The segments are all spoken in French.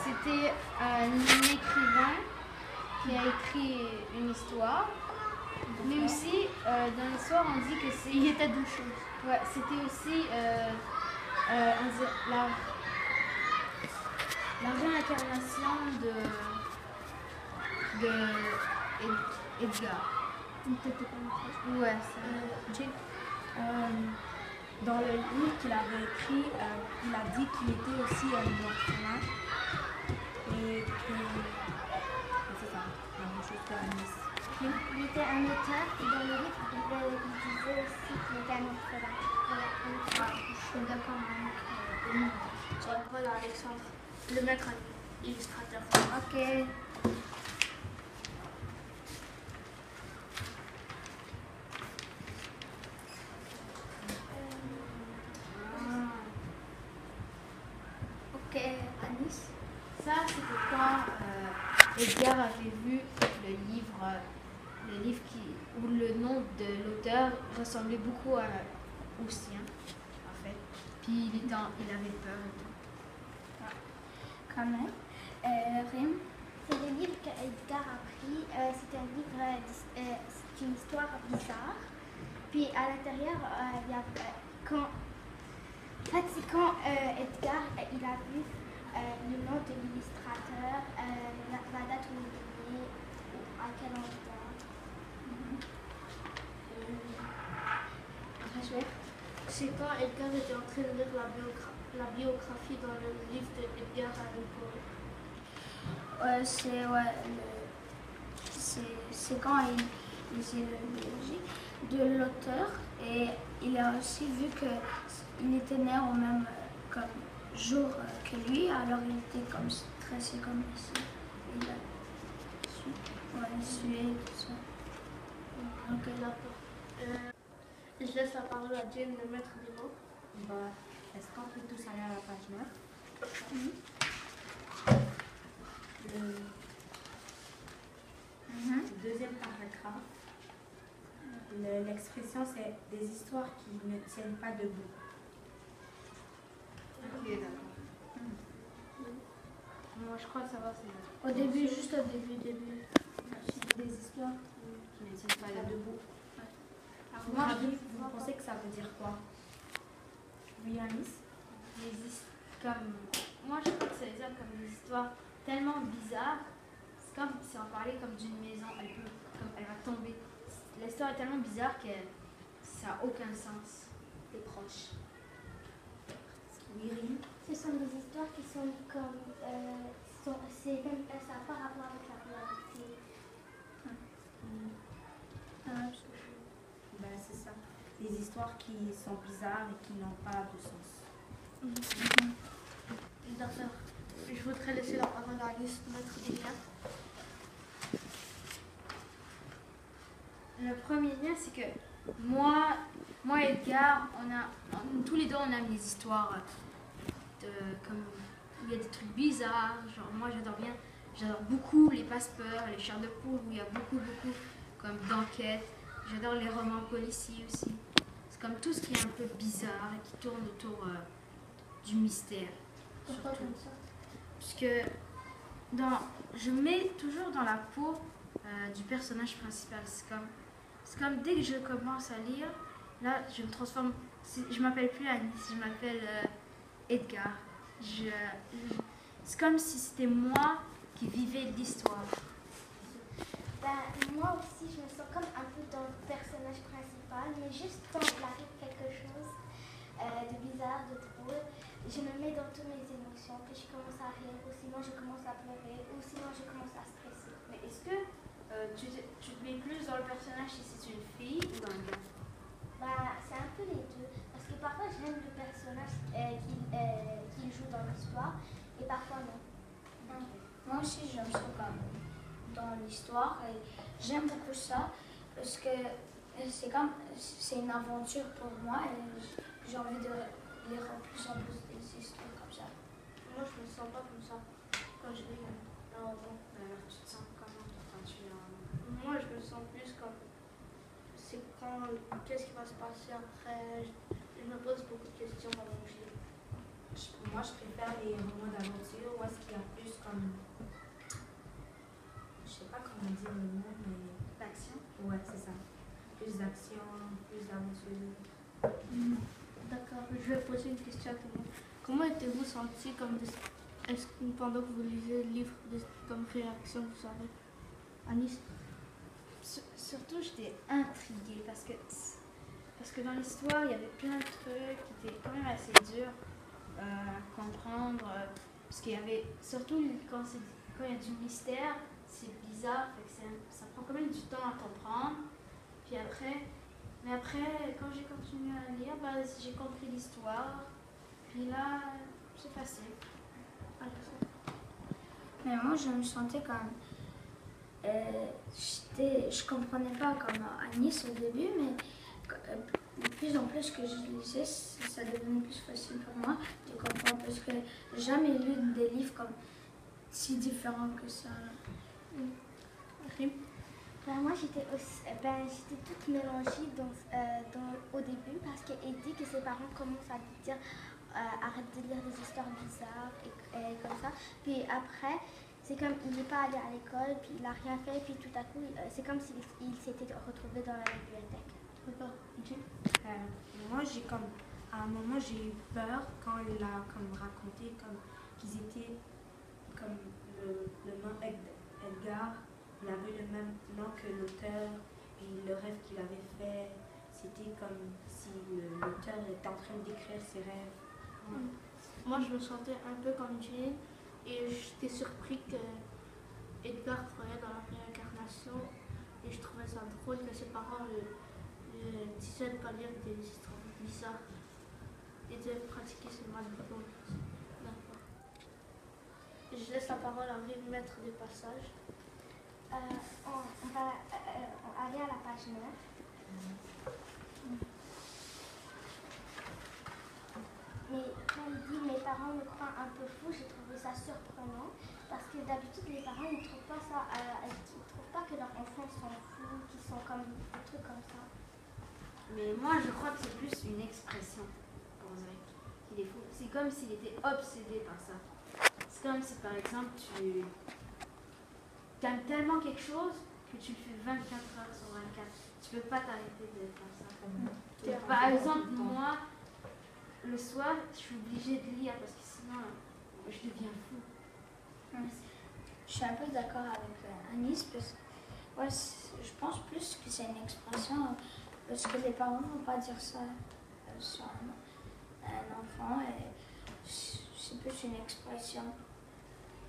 C'était un écrivain qui a écrit une histoire, mais aussi dans l'histoire on dit que c'est. Il était deux choses. Ouais, c'était aussi la réincarnation de Edgar. Ouais, Jake, dans le livre qu'il avait écrit, il a dit qu'il était aussi un orphelin et que c'est ça, la même chose que Anis. Il était un auteur et dans le livre, il disait aussi qu'il était un orphelin. Je suis d'accord avec Jean-Paul Alexandre, le maître illustrateur. Ok. Ok, Anis. Ça, c'était quand Edgar avait vu le livre où le nom de l'auteur ressemblait beaucoup au sien, en fait. Puis il avait peur et tout. Quand même. Rim. C'est le livre qu'Edgar a pris. C'est un livre, c'est une histoire bizarre. Puis à l'intérieur, il y a quand. En fait, c'est quand Edgar il a vu le nom de l'illustrateur, la date où il est né, à quel endroit. C'est quand Edgar était en train de lire la biographie dans le livre d'Edgar Allan Poe. C'est quand il lisait la biologie de l'auteur et il a aussi vu qu'il était né au même comme jour que lui, alors il était comme stressé comme ici. Il a sué tout ça. Ok, d'accord. Je laisse la parole à Jane de mettre des mots. Est-ce qu'on peut tous aller à la page 9 Le deuxième paragraphe. L'expression c'est des histoires qui ne tiennent pas debout. Ok, d'accord. Moi, je crois que ça va, c'est Au début, juste au début. Des histoires qui ne tiennent pas debout. Moi, vous pensez que ça veut dire quoi? Oui, Alice? Moi, je crois que ça veut dire comme des histoires tellement bizarres. C'est comme si on parlait comme d'une maison, elle va tomber. L'histoire est tellement bizarre que ça n'a aucun sens. Des proches. Ce sont des histoires qui sont comme. Ça n'a pas rapport avec la réalité. C'est ça. Des histoires qui sont bizarres et qui n'ont pas de sens. D'accord. Je voudrais laisser la parole à Alice de mettre des liens. Le premier lien, c'est que moi et Edgar, tous les deux, on aime les histoires comme où il y a des trucs bizarres. Genre, moi, j'adore beaucoup les passe-peurs, les chairs de poule, où il y a beaucoup comme d'enquêtes. J'adore les romans policiers aussi. C'est comme tout ce qui est un peu bizarre et qui tourne autour du mystère. Pourquoi comme ça? Puisque je mets toujours dans la peau du personnage principal. C'est comme dès que je commence à lire, là je me transforme. Je m'appelle plus Anis, je m'appelle Edgar. C'est comme si c'était moi qui vivais l'histoire. Moi aussi, je me sens comme un peu dans le personnage principal, mais juste quand il arrive quelque chose de bizarre, de drôle, je me mets dans toutes mes émotions, puis je commence à rire, ou sinon je commence à pleurer, ou sinon je commence à stresser. Mais est-ce que tu te mets plus dans le personnage si c'est une fille ou un gars? C'est un peu les deux, parce que parfois j'aime le personnage qu'il joue dans l'histoire, et parfois non. Moi aussi, j'aime ça dans l'histoire et j'aime beaucoup ça parce que c'est une aventure pour moi et j'ai envie de lire plus en plus des histoires comme ça. Moi, je me sens pas comme ça quand je lis un roman. Alors, tu te sens comment quand tu lis un roman? Moi, je me sens plus comme c'est quand qu'est-ce qui va se passer après. Je me pose beaucoup de questions pendant que je lis. Moi, je préfère les romans d'aventure où est-ce qu'il y a plus actions, plus d'aventures. D'accord, je vais poser une question à tout le monde. Comment êtes-vous senti pendant que vous lisez le livre, comme réaction, vous savez? Anis? Surtout, j'étais intriguée parce que dans l'histoire, il y avait plein de trucs qui étaient quand même assez durs à comprendre. Parce qu'il y avait, surtout quand il y a du mystère, c'est bizarre, fait que ça prend quand même du temps à comprendre. Mais après, quand j'ai continué à lire, j'ai compris l'histoire. Puis là, c'est facile. Mais moi, je me sentais comme... je comprenais pas comme Anis au début, mais de plus en plus que je lisais, ça devenait plus facile pour moi de comprendre parce que j'ai jamais lu des livres comme si différents que ça. Moi, j'étais toute mélangée au début parce qu'elle dit que ses parents commencent à lui dire arrête de lire des histoires bizarres et comme ça. Puis après, c'est comme il n'est pas allé à l'école, puis il n'a rien fait, puis tout à coup, c'est comme s'il s'était retrouvé dans la bibliothèque. D'accord. Moi, à un moment, j'ai eu peur quand il a raconté qu'ils étaient comme le nom Edgar. Il avait le même nom que l'auteur, et le rêve qu'il avait fait, c'était comme si l'auteur était en train d'écrire ses rêves. Moi, je me sentais un peu comme Jane et j'étais surpris que Edgar croyait dans la réincarnation et je trouvais ça drôle que ses parents le disaient de pas lire des histoires bizarres et de pratiquer ses manipulations. D'accord. Je laisse la parole à Henri mettre des passages. On va aller à la page 9. Mais quand il dit mes parents me croient un peu fou, j'ai trouvé ça surprenant parce que d'habitude les parents ne trouvent pas ça, ils trouvent pas que leurs enfants sont fous, qu'ils sont comme des trucs comme ça. Mais moi, je crois que c'est plus une expression pour Zach. Il est fou. C'est comme s'il était obsédé par ça. C'est comme si, par exemple, tu aimes tellement quelque chose que tu le fais 24 heures sur 24. Tu peux pas t'arrêter de faire ça. Par exemple, moi, le soir, je suis obligée de lire parce que sinon, je deviens fou. Je suis un peu d'accord avec Anis parce que je pense plus que c'est une expression parce que les parents ne vont pas dire ça sur un enfant et c'est plus une expression.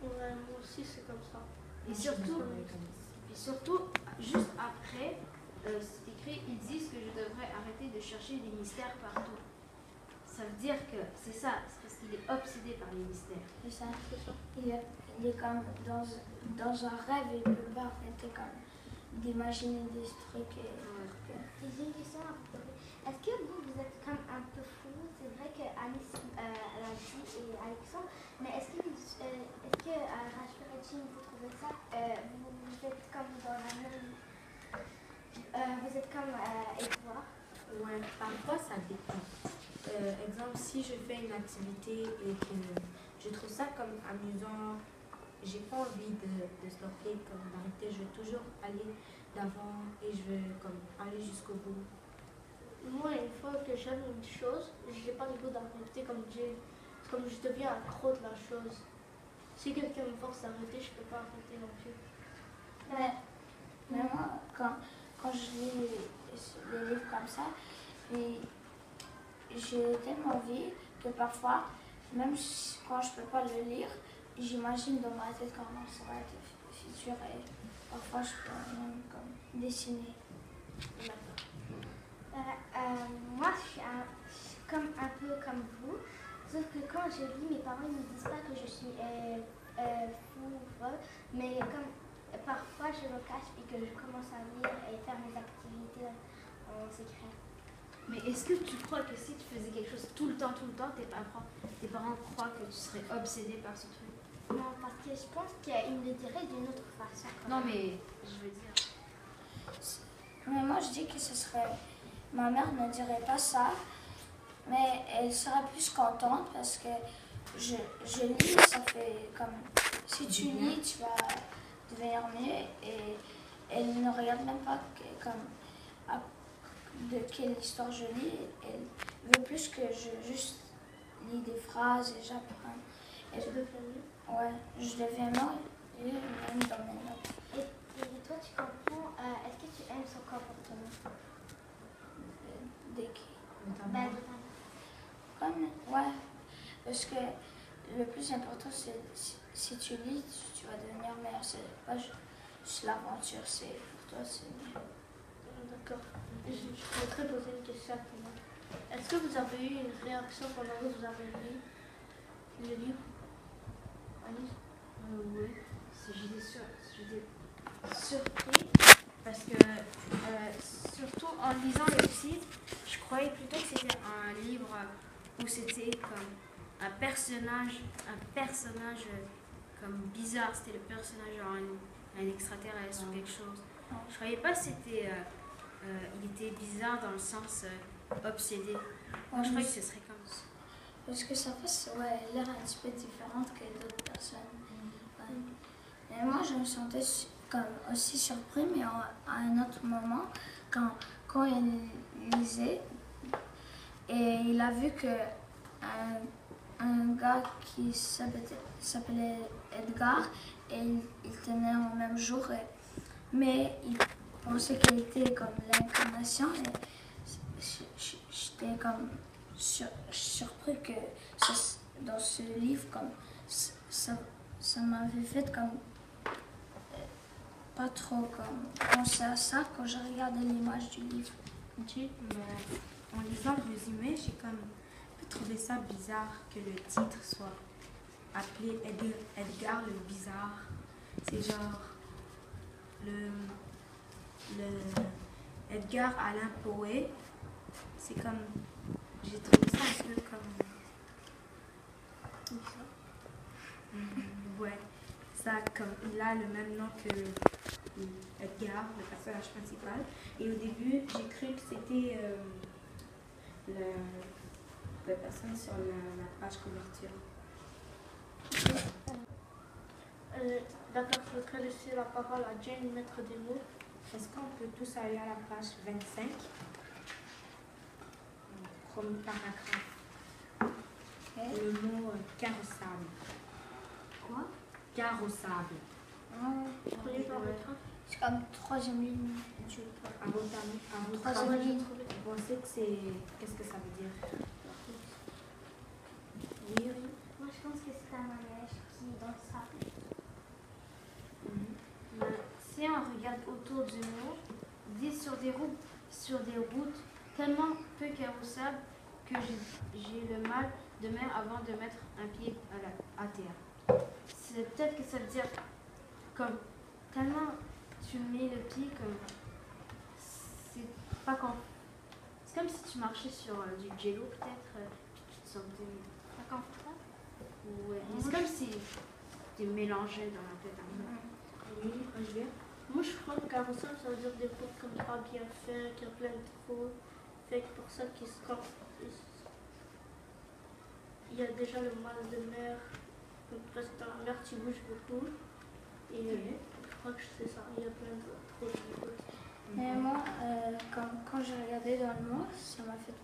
Ouais, moi aussi, c'est comme ça. Et surtout, juste après, c'est écrit, ils disent que je devrais arrêter de chercher des mystères partout. Ça veut dire que c'est ça, c'est parce qu'il est obsédé par les mystères. C'est ça. Il est comme dans un rêve et il ne peut pas arrêter comme d'imaginer des trucs. Et j'ai une question à vous poser. Est-ce que vous êtes comme un peu fou? C'est vrai que Alice l'a dit et Alexandre, mais est-ce que Rachel et Jean, vous trouvez ça? Vous êtes comme dans la même. Vous êtes comme Edouard? Ouais, parfois ça dépend. Exemple, si je fais une activité et que je trouve ça comme amusant, j'ai pas envie de stopper, comme d'arrêter, je veux toujours aller d'avant et je veux comme aller jusqu'au bout. Moi, une fois que j'aime une chose, je n'ai pas le goût d'arrêter comme Jane. C'est comme je deviens accro de la chose. Si quelqu'un me force à arrêter, je ne peux pas arrêter non plus. mais moi, quand je lis des livres comme ça, j'ai tellement envie que parfois, même quand je ne peux pas le lire, j'imagine dans ma tête comment ça va être le futur et parfois je peux même comme dessiner. Moi, je suis comme un peu comme vous, sauf que quand je lis, mes parents ne me disent pas que je suis fou ou folle, mais comme parfois je me cache et que je commence à lire et faire mes activités en secret. Mais est-ce que tu crois que si tu faisais quelque chose tout le temps, tes parents croient que tu serais obsédé par ce truc? Non, parce que je pense qu'ils me le diraient d'une autre façon. Non, mais je veux dire... Mais moi, je dis que ce serait... Ma mère ne dirait pas ça, mais elle serait plus contente parce que je lis, ça fait comme... Si tu lis, tu vas devenir mieux et elle ne regarde même pas comme de quelle histoire je lis. Elle veut plus que je juste lis des phrases et j'apprends. Tu deviens mieux. Ouais, je deviens meilleure même dans mes notes. Et toi, tu comprends, est-ce que tu aimes son comportement? Dès que Ben, Comme, ouais, parce que le plus important, c'est si tu lis, tu vas devenir meilleur. C'est pas juste l'aventure, c'est pour toi, c'est mieux. D'accord. Je voudrais poser une question à tout le monde. Est-ce que vous avez eu une réaction pendant que vous avez lu le livre? Alice? Oui, j'étais surpris parce que, surtout en lisant le titre, je croyais plutôt que c'était un livre où c'était comme un personnage comme bizarre. C'était le personnage genre un extraterrestre ou quelque chose. Je croyais pas que c'était, il était bizarre dans le sens obsédé. Moi, je croyais que ce serait comme ça. Parce que sa face, ouais, elle a l'air un petit peu différente que d'autres personnes. Ouais. Et moi, je me sentais comme aussi surpris, mais à un autre moment, quand il lisait, et il a vu que un gars qui s'appelait Edgar, et il tenait au même jour, mais il pensait qu'elle était comme l'incarnation, et j'étais comme surpris que dans ce livre, comme ça m'avait fait comme pas trop comme penser à ça quand j'ai regardé l'image du livre. Ok, mais en lisant le résumé, j'ai comme trouvé ça bizarre que le titre soit appelé Edgar le bizarre. C'est genre le Edgar Allan Poe. C'est comme, j'ai trouvé ça un peu comme ça. Ouais, ça comme il a le même nom que Edgar, le personnage principal. Et au début, j'ai cru que c'était la personne sur la page couverture. D'accord, je voudrais laisser la parole à Jane, maître des mots. Est-ce qu'on peut tous aller à la page 25? Premier paragraphe. Okay. Le mot carrossable. Quoi? Carrossable. Premier paragraphe. C'est comme troisième ligne. À votre Troisième avis, ligne. vous pensez que c'est... Qu'est-ce que ça veut dire? Oui, oui. moi, je pense que c'est un manège qui est dans le sable. Si on regarde autour du mot, dit sur des routes tellement peu carrossables que j'ai le mal de mer avant de mettre un pied à terre. C'est peut-être que ça veut dire comme tellement tu mets le pied comme c'est pas comme c'est comme si tu marchais sur du jello peut-être puis tu te sentais pas confortable. Ouais, mais c'est comme si tu mélangeais dans la tête un peu. Oui, je vais. Moi, je crois que carrossable, ça veut dire des routes comme pas bien faites, qu'il y a plein de trous. Fait que pour ça qu'il se il y a déjà le mal de mer. Parce que dans la mer, tu bouges beaucoup. Et je crois que c'est ça. Il y a plein de trous sur les routes. Et moi, quand j'ai regardé dans le mot, ça m'a fait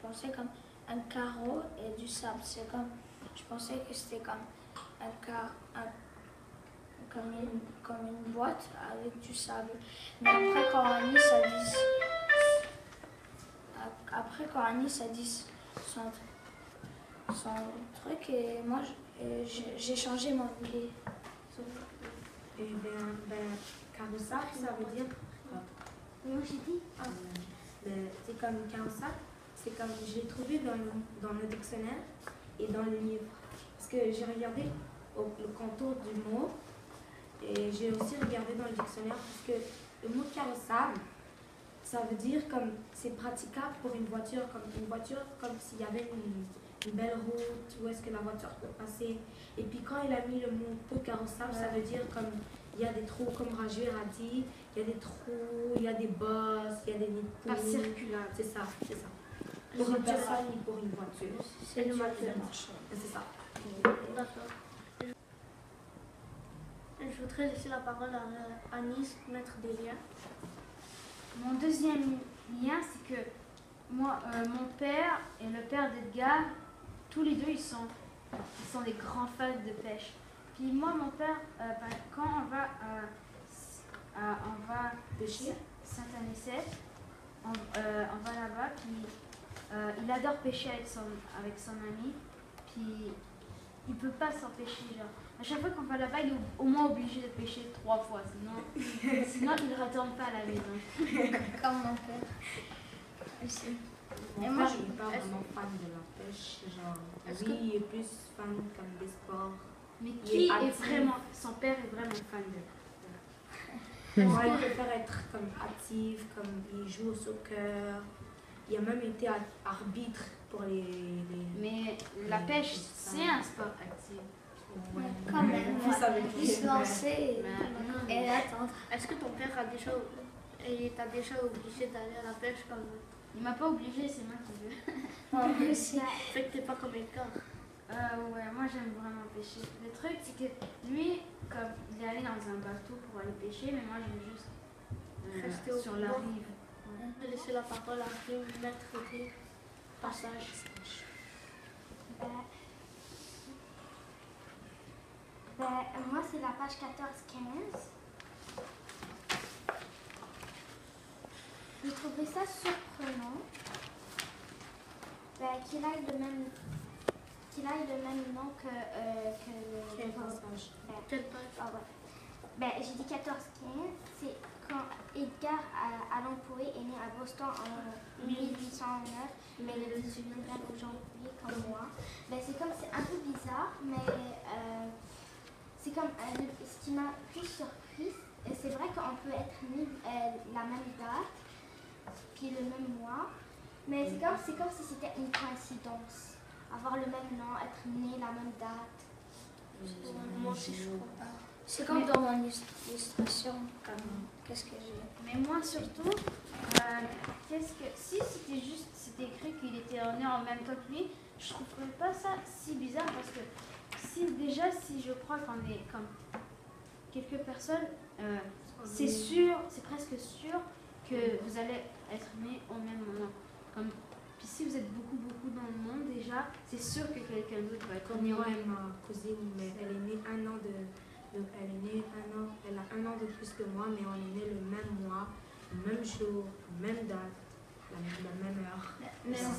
penser comme un carreau et du sable. C'est comme, je pensais que c'était comme comme une boîte avec du sable. Mais après quand Anis a dit son truc, et moi j'ai changé mon idée. Et carrossable, ça veut dire... Moi, j'ai dit. C'est comme carrossable, c'est comme je l'ai trouvé dans le dictionnaire et dans le livre. Parce que j'ai regardé le contour du mot et j'ai aussi regardé dans le dictionnaire parce que le mot carrossable, ça veut dire comme c'est praticable pour une voiture comme s'il y avait une belle route où est-ce que la voiture peut passer. Et puis quand il a mis le mot peu carrossable, ça veut dire comme il y a des trous, comme Rajuir a dit, il y a des trous, il y a des bosses, il y a des nids de poules. Pas circulaire. C'est ça, c'est ça. Pour une personne ni pour une voiture. C'est du marché. C'est ça. D'accord. Je voudrais laisser la parole à Anis, maître des liens. Mon deuxième lien, c'est que moi, mon père et le père d'Edgar, tous les deux, ils sont des grands fans de pêche. Puis moi, mon père, quand on va Pêcher? Saint-Anicette, on va là-bas, puis il adore pêcher avec son ami, puis il peut pas s'empêcher, genre. À chaque fois qu'on va là-bas, il est au moins obligé de pêcher 3 fois, sinon il ne retourne pas à la maison. Comme mon père. Aussi. Mon moi, père, il n'est pas vraiment fan de la pêche. Genre, lui, il est plus fan comme des sports. Mais Il qui est est actif. vraiment, son père est vraiment fan de Moi, il préfère être comme actif, comme il joue au soccer. Il a même été arbitre pour les... Mais la pêche, c'est un sport actif. Ouais. Quand même, Vous savez plus. il se lancer Mais et attendre. Est-ce que ton père t'a déjà obligé d'aller à la pêche comme il m'a pas obligé, c'est moi qui veux. Moi aussi. fait que t'es pas comme Edgar? Ouais, moi j'aime vraiment pêcher. Le truc, c'est que lui, comme il est allé dans un bateau pour aller pêcher, mais moi je veux juste Rester au sur la bord. rive. Je vais laisser la parole à Rim, maître des passages. Moi, c'est la page 14-15. J'ai trouvé ça surprenant qu'il aille le même nom que le... Quel passage? Quelle page? Ah ouais. J'ai dit 14-15, c'est quand Edgar Allan Poe est né à Boston en 1809, mais le 18 janvier comme moi. C'est un peu bizarre, mais c'est comme ce qui m'a plus surprise. C'est vrai qu'on peut être né la même date, puis le même mois, mais c'est comme si c'était une coïncidence. Avoir le même nom, être né la même date. Moi aussi, je crois pas. C'est comme dans mon illustration. Qu'est-ce que j'ai? Mais moi surtout, si c'était écrit qu'il était né en même temps que lui, je trouverais pas ça si bizarre parce que si je crois qu'on est comme quelques personnes, c'est sûr, c'est presque sûr que vous allez être nés au même moment. Puis si vous êtes beaucoup dans le monde déjà, c'est sûr que quelqu'un d'autre va être Comme né au moi et même moment. ma cousine, mais elle est née elle a 1 an de plus que moi, mais on est nés le même mois, le même jour, même date, la même heure. Mais c'est ça.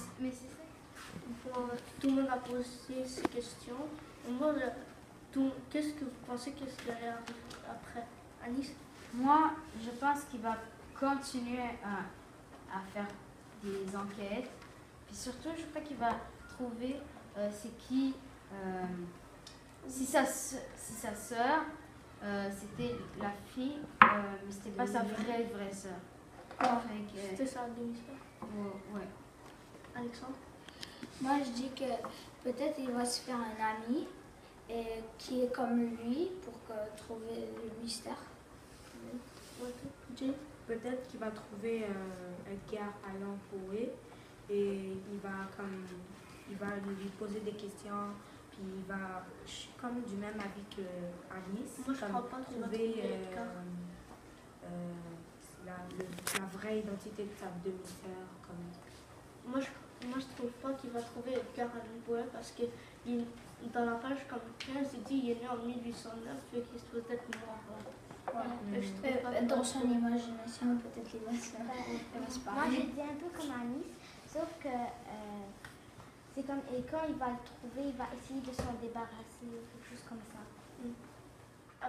Tout le monde a posé ces questions. Moi, qu'est-ce que vous pensez qu'est-ce qui allait arriver après? Anis? Moi, je pense qu'il va continuer à faire des enquêtes. Puis surtout, je crois qu'il va trouver c'est qui, si sa sœur, c'était la fille, mais c'était pas sa vraie sœur. C'était ça le mystère. Ouais. Alexandre? Moi, je dis que peut-être il va se faire un ami et qui est comme lui pour trouver le mystère. Peut-être qu'il va trouver Edgar Allan Poe et il va lui poser des questions, puis je suis comme du même avis que Anis. Moi, je crois pas qu'il va trouver Edgar. La vraie identité de sa demi-sœur. Moi, je trouve pas qu'il va trouver Edgar Allan Poe parce que dans la page comme 15, il dit qu'il est né en 1809, fait qu'il se peut être mort. Ouais. Je trouve pas Dans son imagination, peut-être qu'il va se Moi, parler. j'ai dit un peu comme Anis, sauf que c'est comme, et quand il va le trouver, il va essayer de s'en débarrasser ou quelque chose comme ça.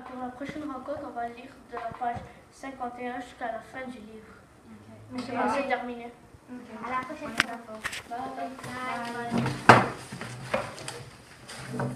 Pour la prochaine rencontre, on va lire de la page 51 jusqu'à la fin du livre. C'est terminé. À la prochaine fois. Bye. Bye.